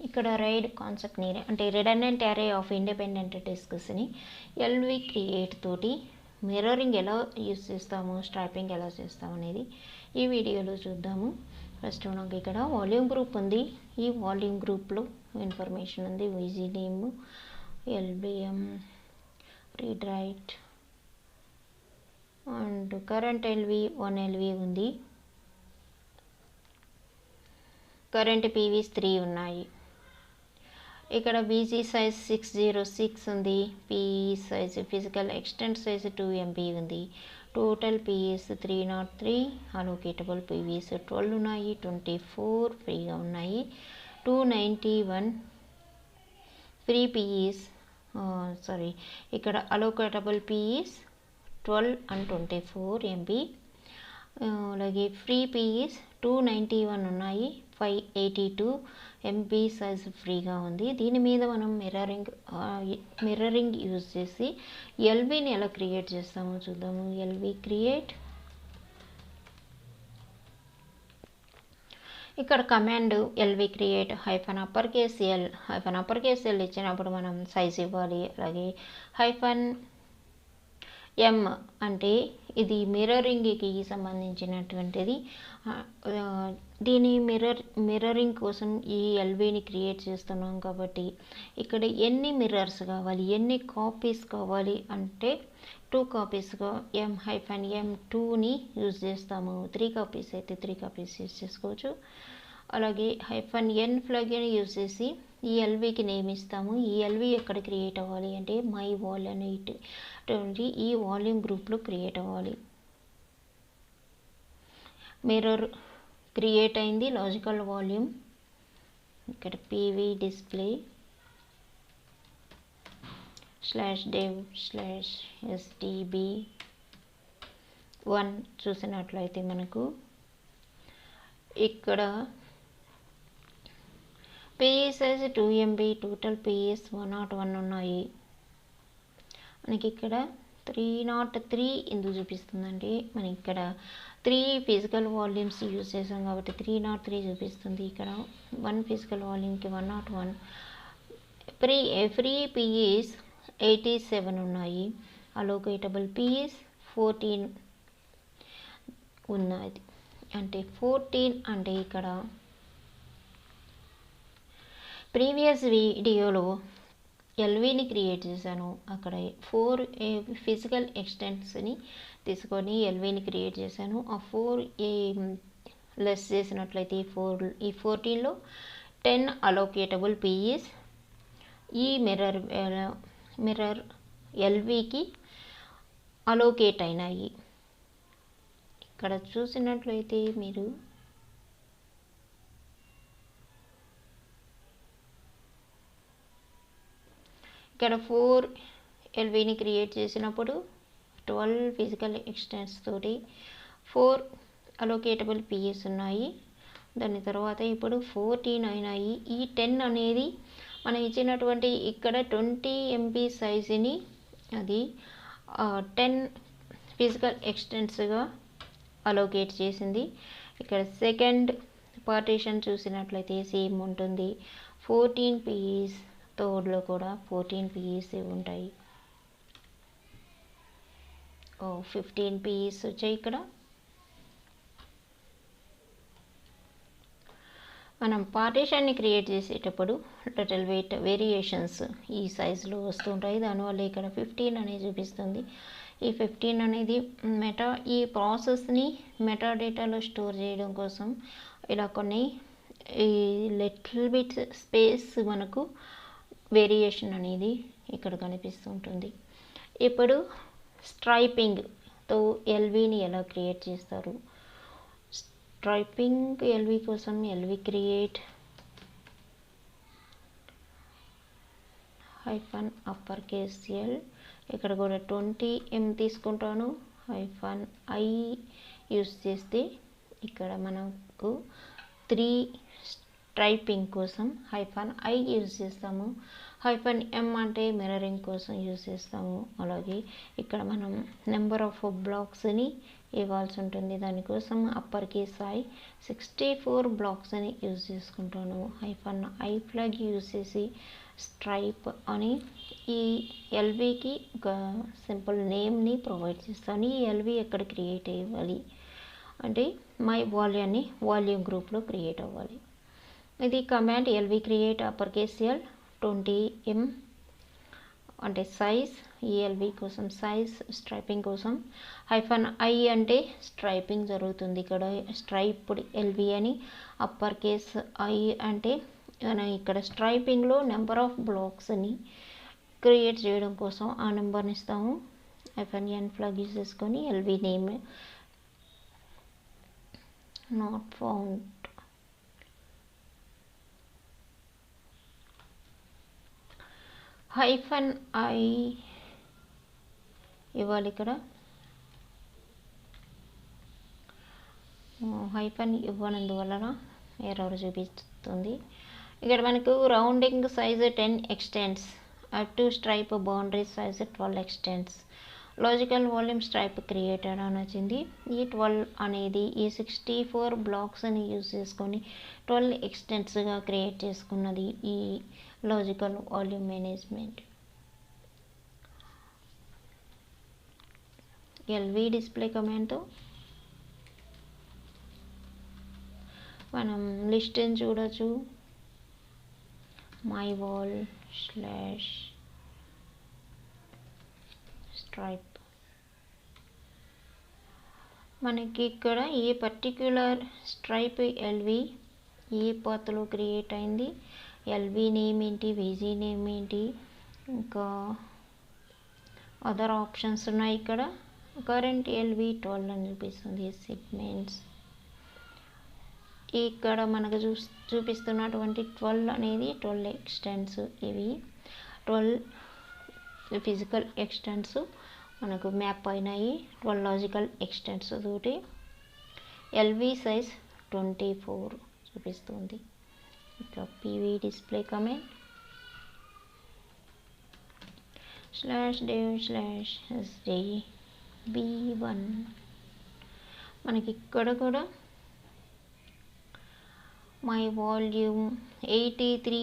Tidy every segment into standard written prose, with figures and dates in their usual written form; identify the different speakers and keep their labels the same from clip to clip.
Speaker 1: ఇక్కడ రైడ్ కాన్సెప్ట్ని అంటే రిడెండెంట్ అరే ఆఫ్ ఇండిపెండెంట్ డిస్క్స్ని ఎల్వి క్రియేట్ తోటి మిర్రరింగ్ ఎలా యూస్ చేస్తాము, స్ట్రైపింగ్ ఎలా చేస్తాము అనేది ఈ వీడియోలో చూద్దాము. ఫస్ట్ మనకి ఇక్కడ వాల్యూమ్ గ్రూప్ ఉంది. ఈ వాల్యూమ్ గ్రూప్లో ఇన్ఫర్మేషన్ ఉంది. VG name, LVM, read write and current LV 1 LV ఉంది. కరెంట్ పీవీస్ 3 ఉన్నాయి. ఇక్కడ బీజీ సైజ్ 606 ఉంది. PE size physical extent size 2 MB ఉంది. Total PEs 303. అలోకేటబుల్ పీవీస్ 12 ఉన్నాయి. 24 ఫ్రీగా ఉన్నాయి. 291 ఫ్రీ పీఈస్ ఇక్కడ అలోకేటబుల్ పీఈస్ 12 and 24 MB. అలాగే ఫ్రీ పీఈస్ 291 ఉన్నాయి. 582 MB సైజ్ ఫ్రీగా ఉంది. దీని మీద మనం మిర్రరింగ్ యూజ్ చేసి ఎల్విని ఎలా క్రియేట్ చేస్తామో చూద్దాము. ఎల్వి క్రియేట్, ఇక్కడ command LV create hyphen upper case L ఇచ్చినప్పుడు మనం సైజ్ ఇవ్వాలి. అలాగే హైఫన్ ఎం అంటే ఇది మిర్రరింగ్కి సంబంధించినటువంటిది. దీని మిర్రరింగ్ కోసం ఈ ఎల్విని క్రియేట్ చేస్తున్నాం కాబట్టి ఇక్కడ ఎన్ని మిర్రర్స్ కావాలి, ఎన్ని కాపీస్ కావాలి అంటే 2 కాపీస్గా M-M2ని యూజ్ చేస్తాము. 3 కాపీస్ అయితే 3 కాపీస్ యూజ్ చేసుకోవచ్చు. అలాగే -n ఫ్లాగ్ని యూజ్ చేసి ఈ ఎల్వికి నేమ్ ఇస్తాము. ఈ ఎల్వి ఎక్కడ క్రియేట్ అవ్వాలి అంటే మై వాల్ అనేటువంటి ఈ వాల్యూమ్ గ్రూప్లో క్రియేట్ అవ్వాలి. మిర్రర్ క్రియేట్ అయింది. లాజికల్ వాల్యూమ్ ఇక్కడ పీవీ డిస్ప్లే /dev/sdb1 చూసినట్లయితే మనకు ఇక్కడ పీఈ సైజ్ 2 MB, టోటల్ పీఈస్ 101 ఉన్నాయి. మనకి ఇక్కడ 303 ఎందుకు చూపిస్తుందంటే మనకి ఇక్కడ 3 ఫిజికల్ వాల్యూమ్స్ యూజ్ చేసాం కాబట్టి 303 చూపిస్తుంది. ఇక్కడ 1 ఫిజికల్ వాల్యూమ్కి 101. ఫ్రీ పీఈస్ 87 ఉన్నాయి. అలోకేటబుల్ పీఈస్ 14 ఉన్నది. అంటే 14 అంటే ఇక్కడ ప్రీవియస్ వీడియోలో ఎల్విని క్రియేట్ చేశాను. అక్కడ 4 ఫిజికల్ ఎక్స్టెంట్స్ని తీసుకొని ఎల్విని క్రియేట్ చేశాను. ఆ 4 లెస్ చేసినట్లయితే ఈ 14లో 10 అలోకేటబుల్ పీఈస్ ఈ మిర్రర్ ఎల్వికి అలోకేట్ అయినాయి. ఇక్కడ చూసినట్లయితే మీరు ఇక్కడ 4 ఎల్విని క్రియేట్ చేసినప్పుడు 12 ఫిజికల్ ఎక్స్టెంట్స్ తోటి 4 అలోకేటబుల్ పీఈస్ ఉన్నాయి. దాని తర్వాత ఇప్పుడు 14 అయినాయి. ఈ 10 అనేది మనం ఇచ్చినటువంటి ఇక్కడ 20 MB సైజుని అది 10 ఫిజికల్ ఎక్స్టెంట్స్గా అలోకేట్ చేసింది. ఇక్కడ సెకండ్ పార్టీషన్ చూసినట్లయితే సేమ్ ఉంటుంది. 14 పీఈస్, థర్డ్లో కూడా 14 పీఈస్ ఉంటాయి. 15 పీఈస్ వచ్చాయి. ఇక్కడ మనం పార్టీషన్ని క్రియేట్ చేసేటప్పుడు టోటల్ వెయిట్ వేరియేషన్స్ ఈ సైజులో వస్తుంటాయి. దానివల్ల ఇక్కడ 15 అనేది చూపిస్తుంది. ఈ 15 అనేది ఈ ప్రాసెస్ని మెటాడేటాలో స్టోర్ చేయడం కోసం ఇలా కొన్ని ఈ లిటిల్ బిట్ స్పేస్ మనకు వేరియేషన్ అనేది ఇక్కడ కనిపిస్తుంటుంది. ఇప్పుడు స్ట్రైపింగ్తో ఎల్విని ఎలా క్రియేట్ చేస్తారు. స్ట్రైపింగ్ ఎల్వి కోసం LV create hyphen upper case L, ఇక్కడ కూడా 20 M తీసుకుంటాను. -I యూస్ చేస్తే ఇక్కడ మనకు 3 స్ట్రైపింగ్ కోసం -I యూజ్ చేస్తాము. -M అంటే మిర్రరింగ్ కోసం యూజ్ చేస్తాము. అలాగే ఇక్కడ మనం నెంబర్ ఆఫ్ బ్లాక్స్ని ఇవ్వాల్సి ఉంటుంది. దానికోసం అప్పర్ కేస్ ఐ 64 బ్లాక్స్ అని యూజ్ చేసుకుంటాను. హైఫన్ ఐ ఫ్లాగ్ యూజ్ చేసి స్ట్రైప్ అని ఈ ఎల్వికి ఒక సింపుల్ నేమ్ని ప్రొవైడ్ చేస్తాను. ఈ ఎల్వి ఎక్కడ క్రియేట్ అవ్వాలి అంటే మై వాల్యూమ్ని వాల్యూమ్ గ్రూప్లో క్రియేట్ అవ్వాలి. ఇది command LV create upper case L 20M అంటే సైజ్, ఈఎల్వి కోసం సైజ్, స్ట్రైపింగ్ కోసం హైఫన్ ఐ అంటే స్ట్రైపింగ్ జరుగుతుంది. ఇక్కడ స్ట్రైప్డ్ ఎల్వి అని అప్పర్ కేస్ ఐ అంటే ఇక్కడ స్ట్రైపింగ్లో నెంబర్ ఆఫ్ బ్లాక్స్ని క్రియేట్ చేయడం కోసం ఆ నెంబర్ని ఇస్తాము. హైఫన్ ఎన్ ఫ్లాగ్ యూజ్ చేసుకొని LV name not found hyphen I ఇవ్వాలి. ఇక్కడ హైఫన్ ఇవ్వనందువలన ఎర్రర్ చూపిస్తుంది. ఇక్కడ మనకు rounding size 10 extents, up to stripe boundary size 12 extents, logical volume stripe created అని వచ్చింది. ఈ 12 అనేది ఈ 64 బ్లాక్స్ని యూజ్ చేసుకొని 12 ఎక్స్టెండ్స్గా క్రియేట్ చేసుకున్నది ఈ logical volume management. LV display కమాండ్తో మనం లిస్ట్ని చూడొచ్చు. My vol slash stripe. మనకి ఇక్కడ ఏ పర్టిక్యులర్ స్ట్రైప్ ఎల్వి ఏ పాత్లో క్రియేట్ అయింది, ఎల్వి నేమ్ ఏంటి, విజీ నేమ్ ఏంటి, ఇంకా అదర్ ఆప్షన్స్ ఉన్నాయి. ఇక్కడ కరెంట్ ఎల్వి 12 అని చూపిస్తుంది. సెగ్మెంట్స్ ఇక్కడ మనకు చూపిస్తున్నటువంటి 12 అనేది 12 ఎక్స్టెండ్స్. ఇవి 12 ఫిజికల్ ఎక్స్టెండ్స్ మనకు మ్యాప్ అయినాయి. 12 లాజికల్ ఎక్స్టెండ్స్ తోటి ఎల్వి సైజ్ 24 చూపిస్తుంది. ఇక PV display command slash dev slash SDB1. మనకి ఇక్కడ కూడా మై వాల్యూమ్ 83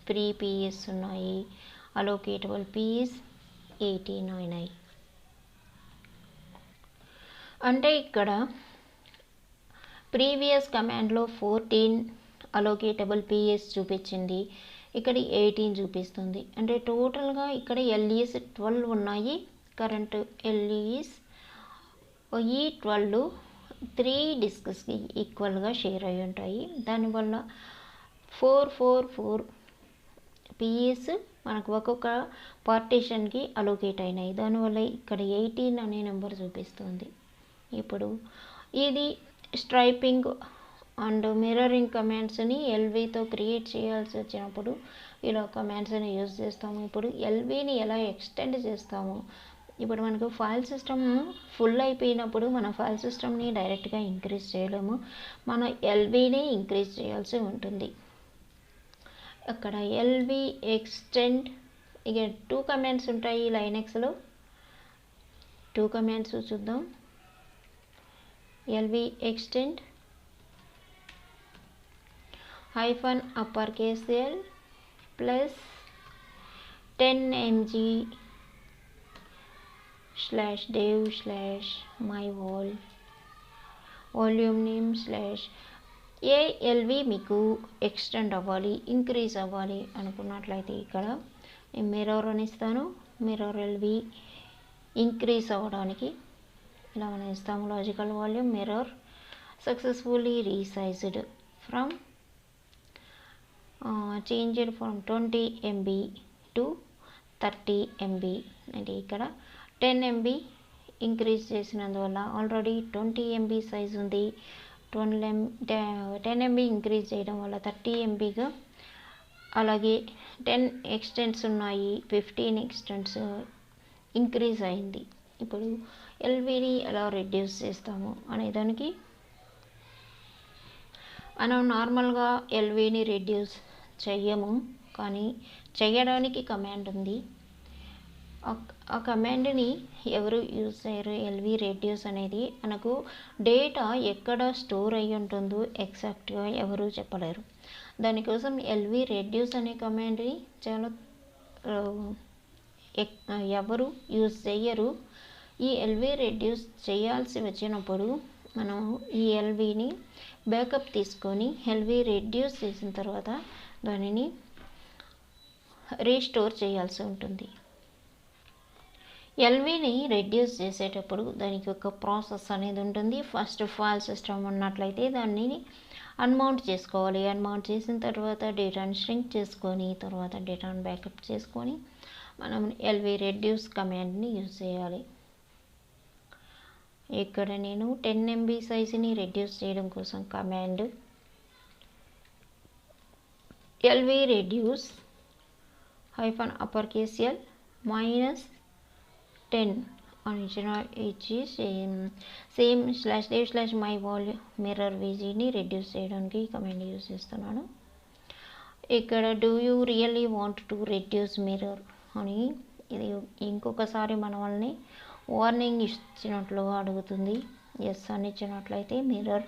Speaker 1: ఫ్రీ PS ఉన్నాయి, అలోకేటబుల్ PS 89. అంటే ఇక్కడ ప్రీవియస్ కమాండ్లో 14 అలోకేటబుల్ PS చూపించింది, ఇక్కడ 18 చూపిస్తుంది. అంటే టోటల్గా ఇక్కడ LEs 12 ఉన్నాయి. కరెంట్ LEs ఈ 12 3 డిస్క్స్కి ఈక్వల్గా షేర్ అయి ఉంటాయి. దానివల్ల 4 PS మనకు ఒక్కొక్క పార్టీషన్కి అలోకేట్ అయినాయి. దానివల్ల ఇక్కడ 18 అనే నెంబర్ చూపిస్తుంది. ఇప్పుడు ఇది స్ట్రైపింగ్ అండ్ మిర్రరింగ్ కమాండ్స్ని ఎల్వితో క్రియేట్ చేయాల్సి వచ్చినప్పుడు ఇలా కమాండ్స్ని యూజ్ చేస్తాము. ఇప్పుడు ఎల్విని ఎలా ఎక్స్టెండ్ చేస్తాము, ఇప్పుడు మనకు ఫైల్ సిస్టమ్ ఫుల్ అయిపోయినప్పుడు మన ఫైల్ సిస్టమ్ని డైరెక్ట్గా ఇంక్రీజ్ చేయలేము, మన ఎల్విని ఇంక్రీజ్ చేయాల్సి ఉంటుంది. అక్కడ ఎల్వి ఎక్స్టెండ్ ఇక 2 కమాండ్స్ ఉంటాయి లైనెక్స్లో. 2 కమాండ్స్ చూద్దాం. LV extend hyphen upper case L plus 10mg slash dev slash my volume name slash ఏ ఎల్వి మీకు ఎక్స్టెండ్ అవ్వాలి, ఇంక్రీజ్ అవ్వాలి అనుకున్నట్లయితే ఇక్కడ నేను మిర్రర్ అని ఇస్తాను. మిర్రర్ ఎల్వి ఇంక్రీజ్ అవ్వడానికి ఇలా మనం ఇస్తాము. Logical volume mirror successfully resized from changed from 20 MB to 30 MB. అంటే ఇక్కడ 10 MB ఇంక్రీజ్ చేసినందువల్ల ఆల్రెడీ 20 MB సైజ్ ఉంది. 10 MB ఇంక్రీజ్ చేయడం వల్ల 30 MBగా, అలాగే 10 ఎక్స్టెండ్స్ ఉన్నాయి, 15 ఎక్స్టెండ్స్ ఇంక్రీజ్ అయింది. ఇప్పుడు ఎల్విని ఎలా రెడ్యూస్ చేస్తాము అనేదానికి మనం నార్మల్గా ఎల్విని రెడ్యూస్ చెయ్యము, కానీ చేయడానికి కమాండ్ ఉంది. ఆ కమాండ్ని ఎవరు యూజ్ చేయరు. ఎల్వి రెడ్యూస్ అనేది మనకు డేటా ఎక్కడ స్టోర్ అయ్యి ఉంటుందో ఎగ్జాక్ట్గా ఎవరు చెప్పలేరు. దానికోసం ఎల్వి రెడ్యూస్ అనే కమాండ్ని చాలా ఎవరు యూజ్ చేయరు. ఈ ఎల్వి రెడ్యూస్ చేయాల్సి వచ్చినప్పుడు మనం ఈ ఎల్విని బ్యాకప్ తీసుకొని ఎల్వి రెడ్యూస్ చేసిన తర్వాత దానిని రీస్టోర్ చేయాల్సి ఉంటుంది. ఎల్విని రెడ్యూస్ చేసేటప్పుడు దానికి ఒక ప్రాసెస్ అనేది ఉంటుంది. ఫస్ట్ ఫైల్ సిస్టమ్ ఉన్నట్లయితే దాన్ని అన్మౌంట్ చేసుకోవాలి. అన్మౌంట్ చేసిన తర్వాత డేటాను ష్రింక్ చేసుకొని తర్వాత డేటాను బ్యాకప్ చేసుకొని మనం ఎల్వి రెడ్యూస్ కమాండ్ని యూజ్ చేయాలి. ఇక్కడ నేను 10 MB సైజుని రెడ్యూస్ చేయడం కోసం command LV reduce -uppercase L -10 అని ఇచ్చి సేమ్ /dev/myVol mirror vgని రెడ్యూస్ చేయడానికి కమాండ్ యూజ్ చేస్తున్నాను. ఇక్కడ do you really want to reduce mirror అని ఇది ఇంకొకసారి మన వాళ్ళని వార్నింగ్ ఇచ్చినట్లుగా అడుగుతుంది. ఎస్ అని ఇచ్చినట్లయితే మిర్రర్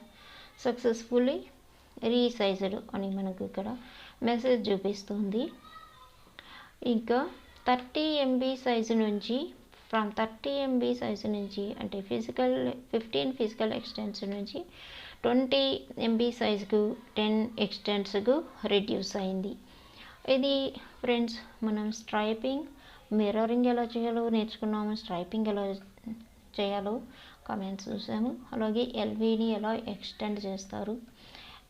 Speaker 1: సక్సెస్ఫుల్లీ రీసైజ్డ్ అని మనకు ఇక్కడ మెసేజ్ చూపిస్తుంది. ఇంకా 30 MB సైజు నుంచి ఫ్రమ్ 30 MB సైజు నుంచి అంటే 15 ఫిజికల్ ఎక్స్టెన్స్ నుంచి 20 MB సైజుకు 10 ఎక్స్టెన్స్కు రెడ్యూస్ అయింది. ఇది ఫ్రెండ్స్ మనం స్ట్రైపింగ్ మిర్రరింగ్ ఎలా చేయాలో నేర్చుకున్నాము. స్ట్రైపింగ్ ఎలా చేయాలో కామెంట్స్ చూసాము. అలాగే ఎల్విని ఎలా ఎక్స్టెండ్ చేస్తారు,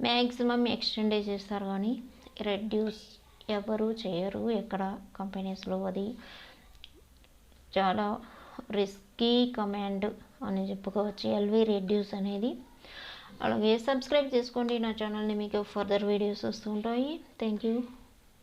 Speaker 1: మ్యాక్సిమం ఎక్స్టెండే చేస్తారు కానీ రెడ్యూస్ ఎవరు చేయరు ఎక్కడ కంపెనీస్లో. అది చాలా రిస్కీ కమాండ్ అని చెప్పుకోవచ్చు ఎల్వి రెడ్యూస్ అనేది. అలాగే సబ్స్క్రైబ్ చేసుకోండి నా ఛానల్ని, మీకు ఫర్దర్ వీడియోస్ వస్తుంటాయి. Thank you.